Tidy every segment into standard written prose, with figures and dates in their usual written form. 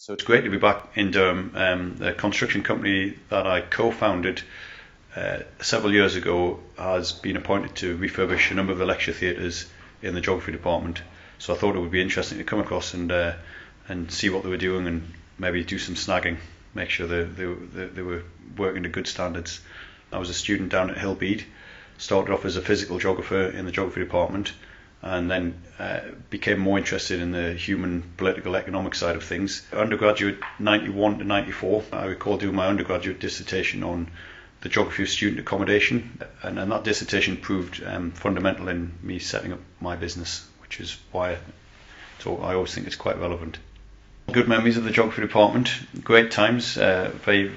So it's great to be back in Durham. The construction company that I co-founded several years ago has been appointed to refurbish a number of the lecture theatres in the geography department. So I thought it would be interesting to come across and see what they were doing and maybe do some snagging, make sure they were working to good standards. I was a student down at Hillbead, started off as a physical geographer in the geography department, and then became more interested in the human, political, economic side of things. Undergraduate 91 to 94, I recall doing my undergraduate dissertation on the geography of student accommodation, and that dissertation proved fundamental in me setting up my business, which is why I always think it's quite relevant. Good memories of the geography department, great times, very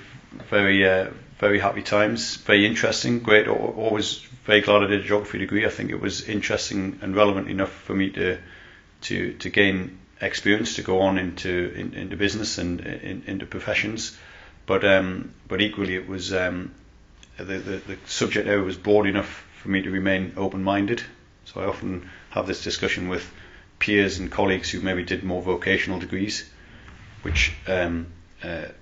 happy times, very interesting, great, always very glad I did a geography degree. I think it was interesting and relevant enough for me to gain experience to go on into business and into professions, but equally it was the subject area was broad enough for me to remain open-minded. So I often have this discussion with peers and colleagues who maybe did more vocational degrees, which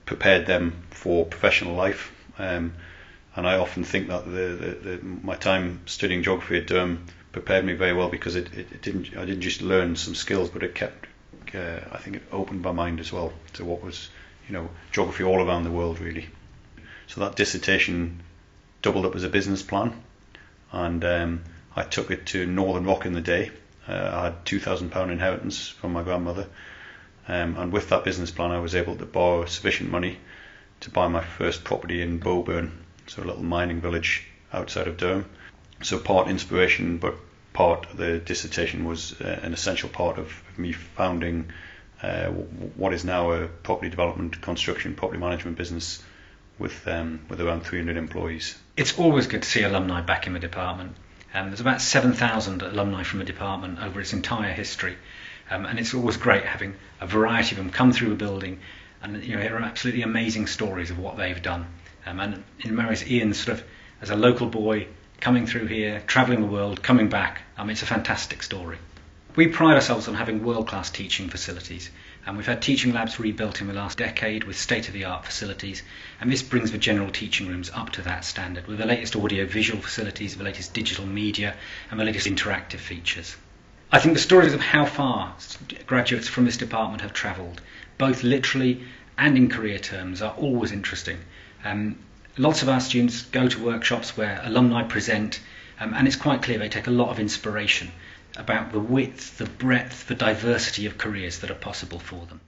prepared them for professional life. And I often think that my time studying geography at Durham prepared me very well, because I didn't just learn some skills, but it kept I think it opened my mind as well to what was geography all around the world really. So that dissertation doubled up as a business plan, and I took it to Northern Rock in the day. I had £2,000 inheritance from my grandmother, and with that business plan I was able to borrow sufficient money to buy my first property in Boburn, so a little mining village outside of Durham. So part inspiration, but part of the dissertation was an essential part of me founding what is now a property development, construction, property management business with around 300 employees. It's always good to see alumni back in the department. There's about 7,000 alumni from the department over its entire history, and it's always great having a variety of them come through the building and hear absolutely amazing stories of what they've done. And in many ways, Ian sort of, as a local boy, coming through here, travelling the world, coming back, it's a fantastic story. We pride ourselves on having world-class teaching facilities, and we've had teaching labs rebuilt in the last decade with state-of-the-art facilities, and this brings the general teaching rooms up to that standard with the latest audio-visual facilities, the latest digital media, and the latest interactive features. I think the stories of how far graduates from this department have travelled, both literally and in career terms, are always interesting. Lots of our students go to workshops where alumni present, and it's quite clear they take a lot of inspiration about the width, the breadth, the diversity of careers that are possible for them.